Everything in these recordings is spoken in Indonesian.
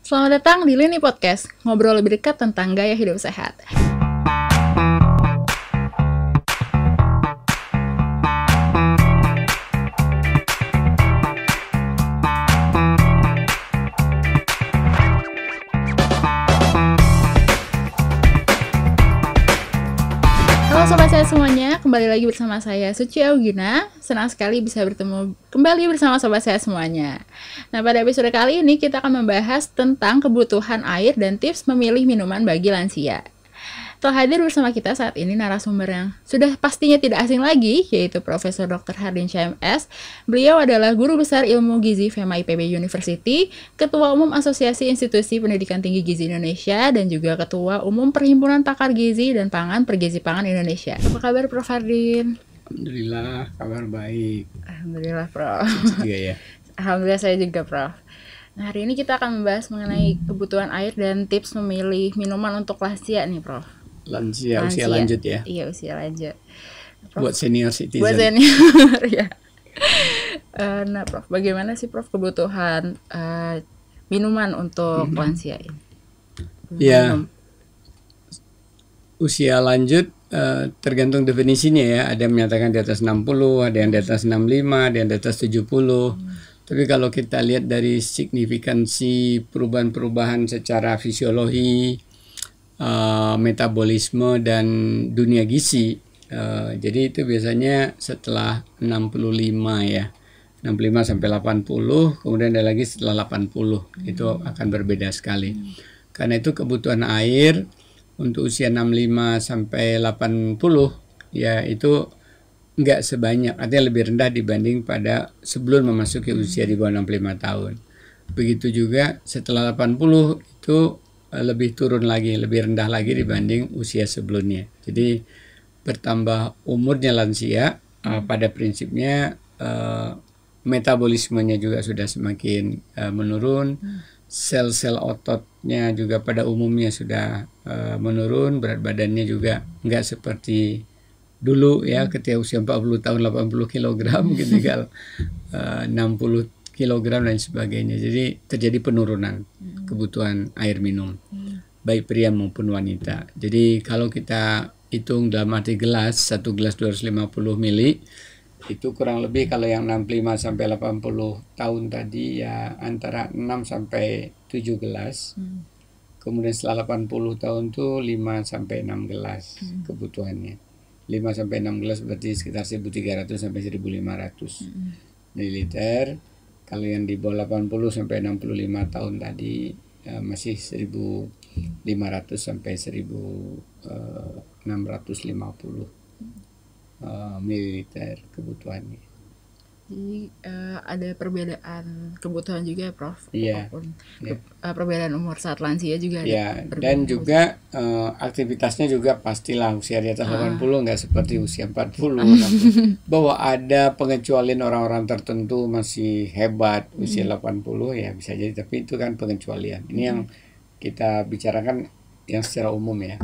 Selamat datang di Lini Podcast, ngobrol lebih dekat tentang gaya hidup sehat. Halo sobat saya semuanya, kembali lagi bersama saya Suci Augina. Senang sekali bisa bertemu kembali bersama sobat saya semuanya. Nah, pada episode kali ini kita akan membahas tentang kebutuhan air dan tips memilih minuman bagi lansia. Telah hadir bersama kita saat ini narasumber yang sudah pastinya tidak asing lagi, yaitu Profesor Dr. Hardinsyah MS. Beliau adalah Guru Besar Ilmu Gizi FEMA IPB University, Ketua Umum Asosiasi Institusi Pendidikan Tinggi Gizi Indonesia, dan juga Ketua Umum Perhimpunan Pakar Gizi dan Pangan Pergizi Pangan Indonesia. Apa kabar Prof. Hardin? Alhamdulillah, kabar baik. Alhamdulillah Prof. Juga ya. Alhamdulillah saya juga Prof. Nah, hari ini kita akan membahas mengenai kebutuhan air dan tips memilih minuman untuk lansia nih Prof. Lansia, usia lanjut ya. Iya, usia lanjut. Prof, Buat senior citizen. buat senior ya. Nah Prof, bagaimana sih Prof kebutuhan minuman untuk lansia ini? Ya, usia lanjut tergantung definisinya ya. Ada yang menyatakan di atas 60, ada yang di atas 65, ada yang di atas 70. Tapi kalau kita lihat dari signifikansi perubahan-perubahan secara fisiologi, metabolisme dan dunia gizi, jadi itu biasanya setelah 65 ya, 65 sampai 80, kemudian ada lagi setelah 80, itu akan berbeda sekali. Karena itu kebutuhan air untuk usia 65 sampai 80 ya itu enggak sebanyak, artinya lebih rendah dibanding pada sebelum memasuki usia di bawah 65 tahun. Begitu juga setelah 80 itu lebih turun lagi, lebih rendah lagi dibanding usia sebelumnya. Jadi bertambah umurnya lansia, pada prinsipnya metabolismenya juga sudah semakin menurun, sel-sel ototnya juga pada umumnya sudah menurun, berat badannya juga enggak seperti dulu ya, ketika usia 40 tahun 80 kg ketika 60 kilogram dan sebagainya. Jadi terjadi penurunan kebutuhan air minum baik pria maupun wanita. Jadi kalau kita hitung dalam arti gelas, satu gelas 250 mili, itu kurang lebih kalau yang 65 sampai 80 tahun tadi ya antara 6 sampai 7 gelas. Kemudian setelah 80 tahun tuh 5 sampai 6 gelas kebutuhannya. 5 sampai 6 gelas berarti sekitar 1.300 sampai 1.500 mililiter. Kalau yang di bawah 80 sampai 65 tahun tadi masih 1.500 sampai 1.650 mililiter kebutuhannya. Jadi ada perbedaan kebutuhan juga ya Prof. Iya. Perbedaan umur saat lansia juga ada. Ya, dan juga aktivitasnya juga pastilah usia di atas 80 nggak seperti usia 40. Bahwa ada pengecualian orang-orang tertentu masih hebat usia 80 ya bisa jadi, tapi itu kan pengecualian. Ini yang kita bicarakan yang secara umum ya.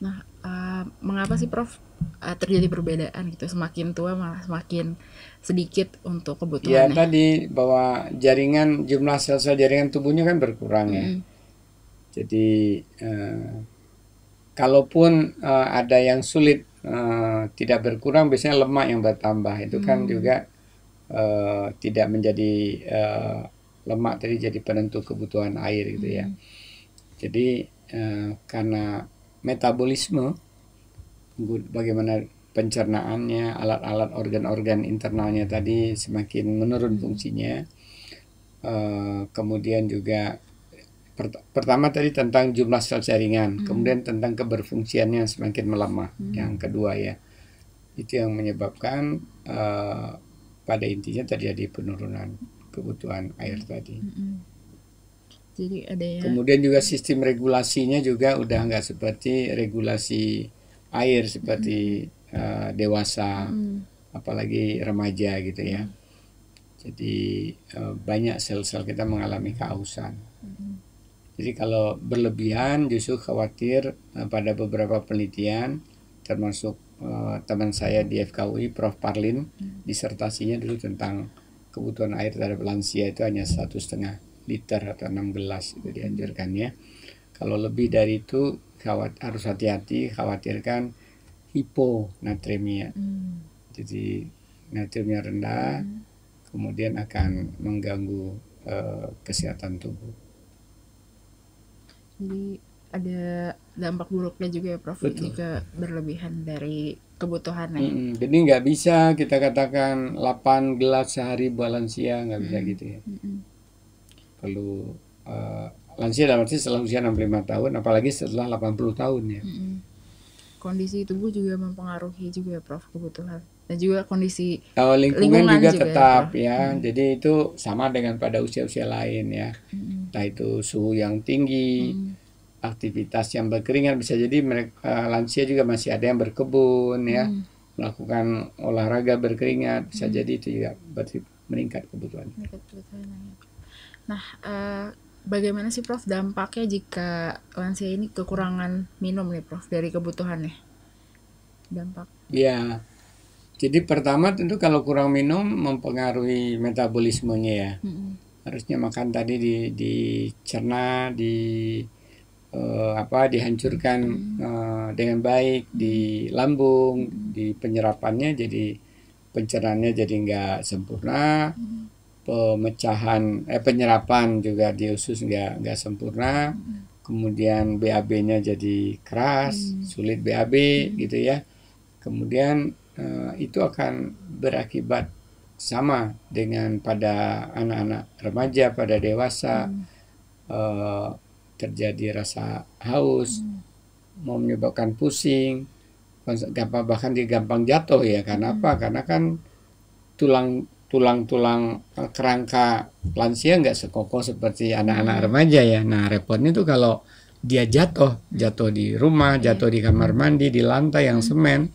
Nah, mengapa sih Prof terjadi perbedaan gitu, semakin tua malah semakin sedikit untuk kebutuhannya? Ya tadi bahwa jumlah sel-sel jaringan tubuhnya kan berkurang ya. Jadi kalaupun ada yang sulit tidak berkurang, biasanya lemak yang bertambah. Itu kan juga tidak menjadi lemak tadi jadi penentu kebutuhan air gitu ya. Jadi karena metabolisme, bagaimana pencernaannya, alat-alat organ-organ internalnya tadi semakin menurun fungsinya. Kemudian juga pertama tadi tentang jumlah sel jaringan, kemudian tentang keberfungsiannya semakin melemah. Yang kedua ya, itu yang menyebabkan pada intinya terjadi penurunan kebutuhan air tadi. Jadi ada ya. Kemudian juga sistem regulasinya juga udah nggak seperti regulasi air seperti dewasa, apalagi remaja gitu ya. Jadi banyak sel-sel kita mengalami kehausan. Jadi kalau berlebihan justru khawatir, pada beberapa penelitian termasuk teman saya di FKUI Prof. Parlin, disertasinya dulu tentang kebutuhan air terhadap lansia itu hanya 1,5 liter atau 6 gelas itu dianjurkan ya. Kalau lebih dari itu harus hati-hati, khawatirkan hiponatremia. Jadi natriumnya rendah, kemudian akan mengganggu kesehatan tubuh. Jadi ada dampak buruknya juga ya Prof, jika berlebihan dari kebutuhannya. Jadi nggak bisa kita katakan 8 gelas sehari buat lansia, nggak bisa gitu ya. Perlu lansia dalam arti setelah usia 65 tahun, apalagi setelah 80 tahun ya. Kondisi tubuh juga mempengaruhi juga ya Prof, kebutuhan. Dan juga kondisi lingkungan juga tetap ya. Jadi itu sama dengan pada usia-usia lain ya. Entah itu suhu yang tinggi, aktivitas yang berkeringat, bisa jadi mereka lansia juga masih ada yang berkebun ya, melakukan olahraga berkeringat, bisa jadi itu juga meningkat kebutuhannya. Nah, bagaimana sih Prof dampaknya jika lansia ini kekurangan minum nih Prof dari kebutuhannya? Dampak. Ya, jadi pertama tentu kalau kurang minum mempengaruhi metabolismenya ya. Harusnya makan tadi dicerna, dihancurkan dengan baik di lambung, di penyerapannya, jadi pencernaannya jadi nggak sempurna, penyerapan juga di usus nggak sempurna, kemudian BAB-nya jadi keras, sulit BAB gitu ya. Kemudian itu akan berakibat sama dengan pada anak-anak remaja, pada dewasa, terjadi rasa haus, mau menyebabkan pusing, bahkan dia gampang jatuh ya. Karena apa? Karena kan tulang kerangka lansia nggak sekokoh seperti anak-anak remaja ya. Nah repotnya tuh kalau dia jatuh di rumah, jatuh di kamar mandi, di lantai yang semen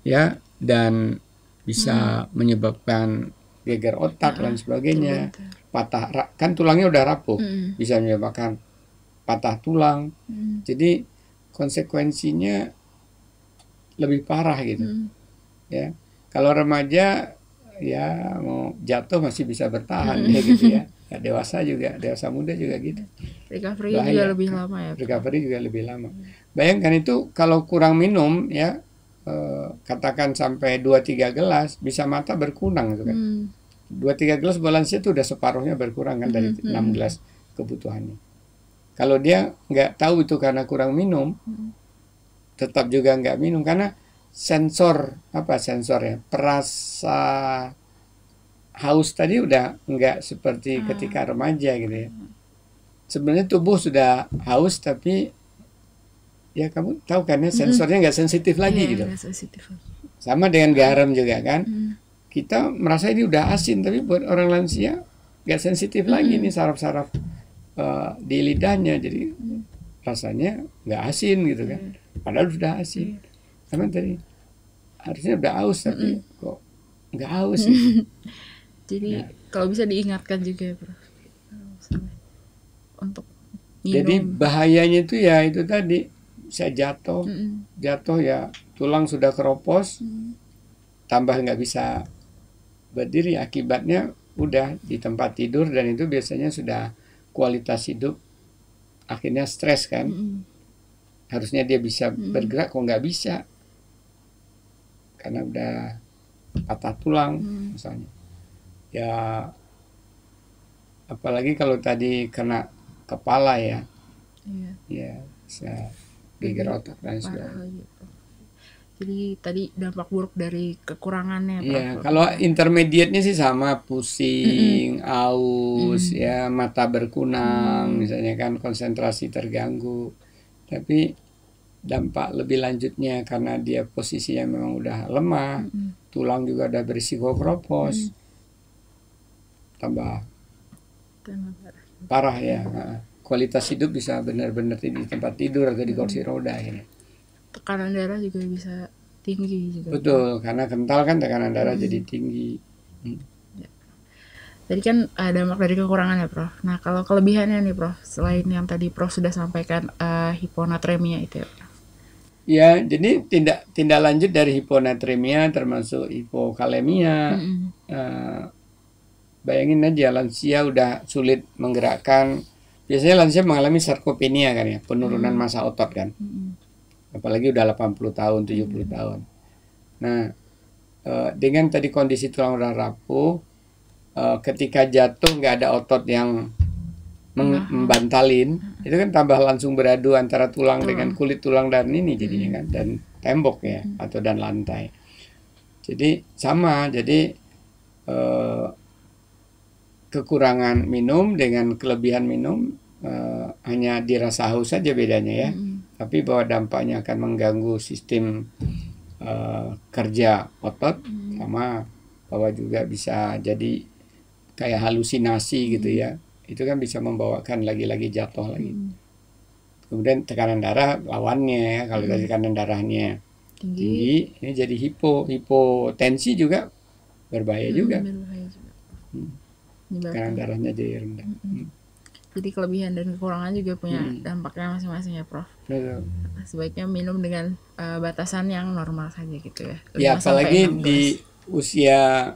ya, dan bisa menyebabkan geger otak dan sebagainya, patah, kan tulangnya udah rapuh, bisa menyebabkan patah tulang. Jadi konsekuensinya lebih parah gitu ya. Kalau remaja ya mau jatuh masih bisa bertahan ya gitu ya. Dewasa muda juga gitu. Recovery juga lebih lama ya. Recovery juga lebih lama. Bayangkan itu kalau kurang minum ya, katakan sampai 2-3 gelas, bisa mata berkurang gitu kan. 2-3 gelas balansia itu udah separuhnya berkurang kan dari 6 gelas kebutuhannya. Kalau dia nggak tahu itu karena kurang minum, tetap juga nggak minum karena sensornya, perasa haus tadi udah nggak seperti ketika remaja gitu ya. Sebenarnya tubuh sudah haus tapi ya kamu tahu kan ya, sensornya nggak sensitif lagi gitu. Sama dengan garam juga kan. Kita merasa ini udah asin, tapi buat orang lansia nggak sensitif lagi nih saraf-saraf di lidahnya, jadi rasanya nggak asin gitu kan. Padahal sudah asin. Karena tadi harusnya udah haus tapi kok nggak haus gitu. Jadi kalau bisa diingatkan juga ya Prof, untuk minum. Jadi bahayanya itu ya itu tadi, bisa jatuh ya, tulang sudah keropos, tambah nggak bisa berdiri, akibatnya udah di tempat tidur, dan itu biasanya sudah kualitas hidup akhirnya stres kan. Harusnya dia bisa bergerak kok nggak bisa karena udah patah tulang misalnya ya. Apalagi kalau tadi kena kepala ya, ya bisa geger otak dan sebagainya. Jadi tadi dampak buruk dari kekurangannya. Iya, kalau intermediate-nya sih sama, pusing, aus, ya mata berkunang, misalnya kan, konsentrasi terganggu. Tapi dampak lebih lanjutnya karena dia posisinya memang udah lemah, tulang juga udah berisiko keropos, tambah parah ya. Kualitas hidup bisa benar-benar di tempat tidur atau di kursi roda ini. Tekanan darah juga bisa tinggi juga. Betul, karena kental kan tekanan darah jadi tinggi. Tadi kan dampak dari kekurangan ya Prof. Nah kalau kelebihannya nih Prof, selain yang tadi Prof sudah sampaikan hiponatremia itu ya Prof. Ya, jadi tindak lanjut dari hiponatremia termasuk hipokalemia, bayangin aja lansia udah sulit menggerakkan. Biasanya lansia mengalami sarkopenia kan ya, penurunan massa otot kan. Apalagi udah 80 tahun, 70 tahun. Nah, dengan tadi kondisi tulang udah rapuh, ketika jatuh nggak ada otot yang membantalin, itu kan tambah langsung beradu antara tulang dengan kulit tulang dan ini jadinya kan, dan tembok ya, atau dan lantai. Jadi sama, jadi kekurangan minum dengan kelebihan minum hanya dirasa haus saja bedanya ya. Tapi bahwa dampaknya akan mengganggu sistem kerja otot, sama bahwa juga bisa jadi kayak halusinasi gitu ya. Itu kan bisa membawakan lagi-lagi jatuh lagi. Kemudian tekanan darah lawannya ya, kalau tekanan darahnya tinggi, ini jadi hipotensi juga berbahaya juga. Tekanan darahnya jadi rendah. Jadi kelebihan dan kekurangan juga punya dampaknya masing-masing ya, Prof. Betul. Sebaiknya minum dengan batasan yang normal saja gitu ya. Ya, apalagi di usia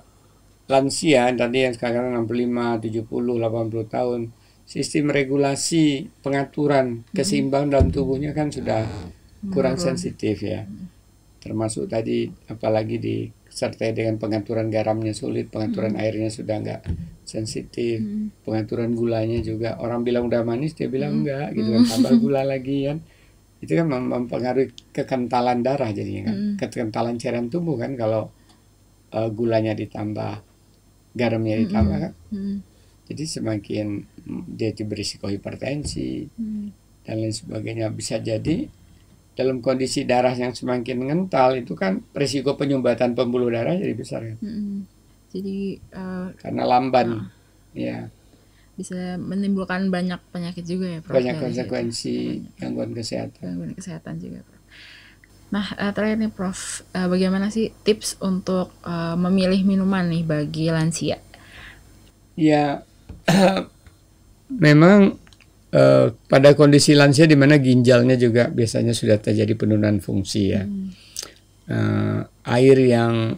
lansia tadi yang sekarang 65, 70, 80 tahun, sistem regulasi pengaturan keseimbangan dalam tubuhnya kan sudah kurang sensitif ya. Termasuk tadi apalagi disertai dengan pengaturan garamnya sulit, pengaturan airnya sudah enggak sensitif, pengaturan gulanya juga, orang bilang udah manis dia bilang enggak gitu kan, tambah gula lagi kan. Itu kan mempengaruhi kekentalan darah jadinya kan, kekentalan cairan tubuh kan kalau gulanya ditambah, garamnya ditambah kan. Jadi semakin dia berisiko hipertensi dan lain sebagainya. Bisa jadi dalam kondisi darah yang semakin mengental itu kan risiko penyumbatan pembuluh darah jadi besar kan. Jadi karena lamban ya, bisa menimbulkan banyak penyakit juga ya, Prof. Banyak konsekuensi gangguan kesehatan juga, Prof. Nah, terakhir nih, Prof, bagaimana sih tips untuk memilih minuman nih bagi lansia? Ya, memang pada kondisi lansia di mana ginjalnya juga biasanya sudah terjadi penurunan fungsi ya. Air yang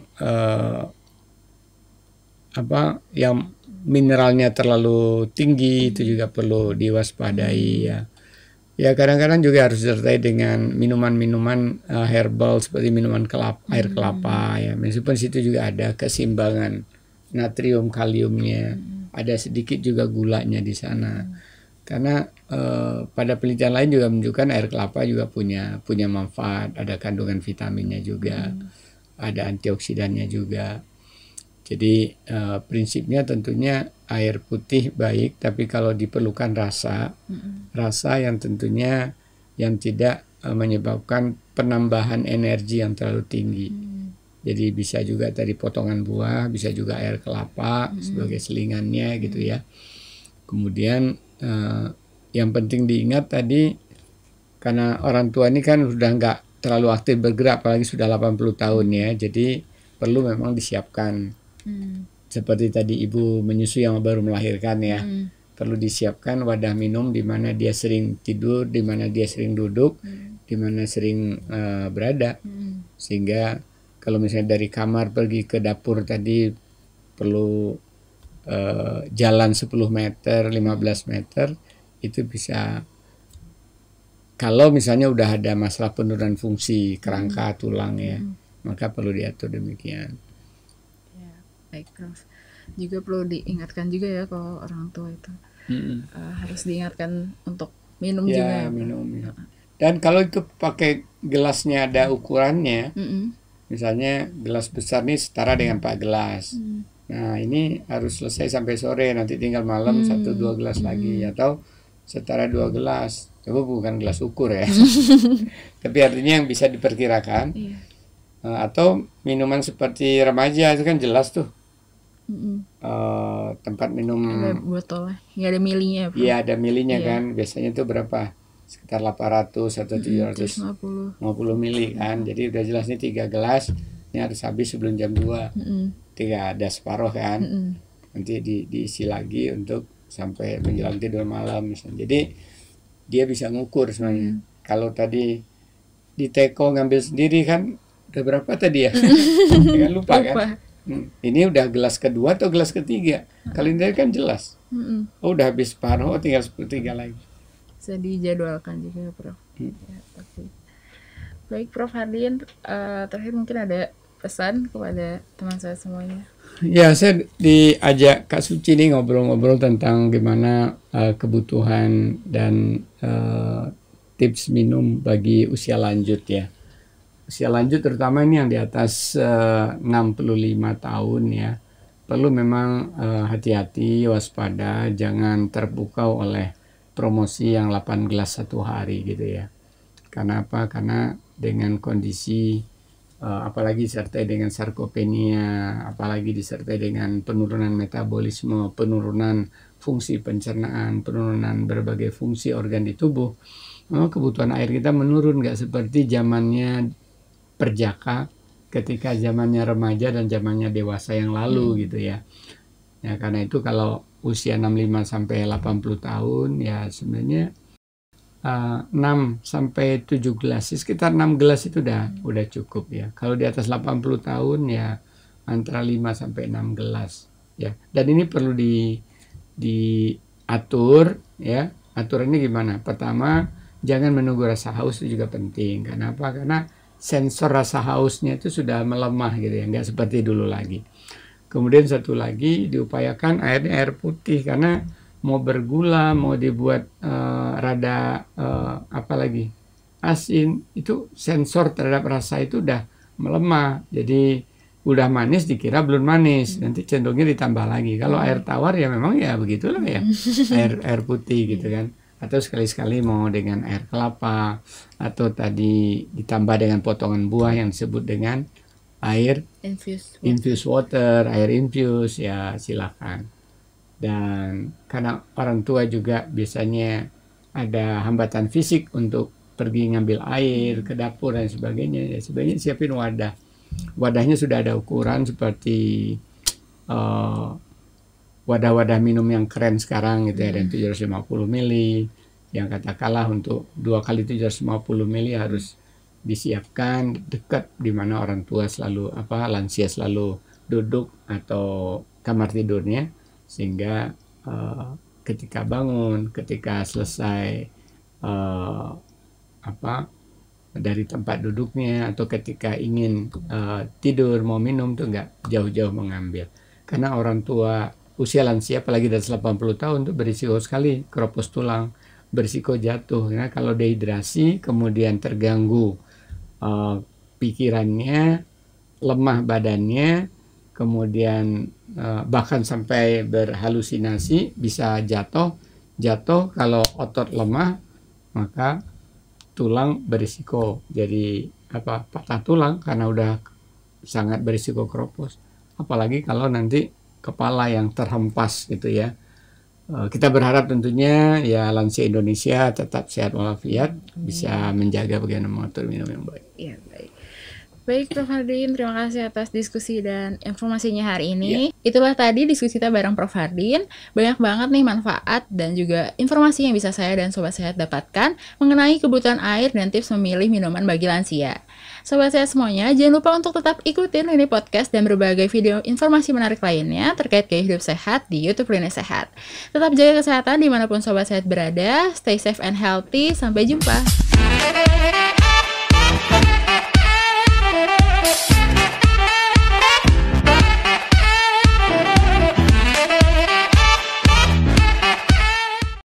yang mineralnya terlalu tinggi itu juga perlu diwaspadai ya. Ya, kadang-kadang juga harus disertai dengan minuman-minuman herbal seperti minuman air kelapa ya. Meskipun situ juga ada keseimbangan natrium kaliumnya, ada sedikit juga gulanya di sana. Karena pada penelitian lain juga menunjukkan air kelapa juga punya manfaat, ada kandungan vitaminnya juga, ada antioksidannya juga. Jadi prinsipnya tentunya air putih baik, tapi kalau diperlukan rasa yang tentunya yang tidak menyebabkan penambahan energi yang terlalu tinggi. Jadi bisa juga tadi potongan buah, bisa juga air kelapa sebagai selingannya gitu ya. Kemudian yang penting diingat tadi, karena orang tua ini kan sudah nggak terlalu aktif bergerak, apalagi sudah 80 tahun ya, jadi perlu memang disiapkan. Seperti tadi ibu menyusui yang baru melahirkan ya, perlu disiapkan wadah minum di mana dia sering tidur, di mana dia sering duduk, di mana sering berada, sehingga kalau misalnya dari kamar pergi ke dapur tadi perlu jalan 10 meter, 15 meter, itu bisa, kalau misalnya udah ada masalah penurunan fungsi kerangka tulang ya, maka perlu diatur demikian. Ya, baik, Prof. Juga perlu diingatkan juga ya kalau orang tua itu harus diingatkan untuk minum juga ya, minum ya. Dan kalau itu pakai gelasnya ada ukurannya, misalnya gelas besar nih setara dengan 4 gelas. Nah, ini harus selesai sampai sore, nanti tinggal malam 1-2 gelas lagi, atau setara 2 gelas. Coba bukan gelas ukur ya. Tapi artinya yang bisa diperkirakan. Atau minuman seperti remaja itu kan jelas tuh. Tempat minum ada botolnya, ya ada milinya. Iya, ada milinya kan. Biasanya itu berapa? Sekitar 800 atau 750 mili kan. Jadi udah jelas nih 3 gelas. Ini harus habis sebelum jam 2. Tidak ada separuh kan. Nanti diisi lagi untuk sampai menjelang tidur malam misalnya. Jadi dia bisa ngukur sebenarnya. Kalau tadi di teko ngambil sendiri kan udah berapa tadi ya? Kan lupa kan? Ini udah gelas kedua atau gelas ketiga? Kalender kan jelas. Oh, udah habis separuh, tinggal 1/3 lagi. Bisa dijadwalkan juga, Prof. Ya, tapi. Baik, Prof Hardin, terakhir mungkin ada pesan kepada teman saya semuanya. Ya, saya diajak Kak Suci nih ngobrol-ngobrol tentang gimana kebutuhan dan tips minum bagi usia lanjut ya. Usia lanjut terutama ini yang di atas 65 tahun ya. Perlu memang hati-hati, waspada, jangan terpukau oleh promosi yang 8 gelas satu hari gitu ya. Karena apa? Karena dengan kondisi apalagi disertai dengan sarkopenia, apalagi disertai dengan penurunan metabolisme, penurunan fungsi pencernaan, penurunan berbagai fungsi organ di tubuh, kebutuhan air kita menurun, nggak seperti zamannya perjaka ketika zamannya remaja dan zamannya dewasa yang lalu gitu ya. Ya karena itu kalau usia 65 sampai 80 tahun ya sebenarnya 6 sampai 7 gelas, sekitar 6 gelas itu udah cukup ya. Kalau di atas 80 tahun ya antara 5 sampai 6 gelas ya. Dan ini perlu diatur ya. Aturannya gimana? Pertama, jangan menunggu rasa haus, itu juga penting. Karena apa? Karena sensor rasa hausnya itu sudah melemah gitu ya, nggak seperti dulu lagi. Kemudian satu lagi, diupayakan airnya air putih, karena mau bergula, mau dibuat rada apalagi asin, itu sensor terhadap rasa itu udah melemah. Jadi udah manis dikira belum manis, nanti cenderungnya ditambah lagi. Kalau air tawar ya memang ya begitulah ya, air putih gitu kan. Atau sekali-sekali mau dengan air kelapa, atau tadi ditambah dengan potongan buah yang disebut dengan air infused water, air infused ya silakan. Dan karena orang tua juga biasanya ada hambatan fisik untuk pergi ngambil air ke dapur dan sebagainya, ya sebaiknya siapin wadah. Wadahnya sudah ada ukuran seperti wadah-wadah minum yang keren sekarang gitu ya, dan 750 ml, yang katakanlah untuk 2 kali 750 ml harus disiapkan dekat di mana orang tua selalu lansia selalu duduk atau kamar tidurnya, sehingga ketika bangun, ketika selesai dari tempat duduknya, atau ketika ingin tidur mau minum tuh nggak jauh-jauh mengambil. Karena orang tua usia lansia apalagi dari 80 tahun tuh berisiko sekali keropos tulang, berisiko jatuh. Karena kalau dehidrasi kemudian terganggu pikirannya, lemah badannya, kemudian bahkan sampai berhalusinasi, bisa jatuh. Kalau otot lemah maka tulang berisiko jadi patah tulang karena udah sangat berisiko keropos. Apalagi kalau nanti kepala yang terhempas gitu ya. Kita berharap tentunya ya lansia Indonesia tetap sehat walafiat, bisa menjaga bagaimana mengatur minum yang baik. Iya, baik. Baik, Prof Hardin, terima kasih atas diskusi dan informasinya hari ini. Itulah tadi diskusi kita bareng Prof Hardin. Banyak banget nih manfaat dan juga informasi yang bisa saya dan Sobat Sehat dapatkan mengenai kebutuhan air dan tips memilih minuman bagi lansia. Sobat Sehat semuanya, jangan lupa untuk tetap ikutin ini podcast dan berbagai video informasi menarik lainnya terkait gaya hidup sehat di YouTube Lini Sehat. Tetap jaga kesehatan dimanapun Sobat Sehat berada. Stay safe and healthy. Sampai jumpa.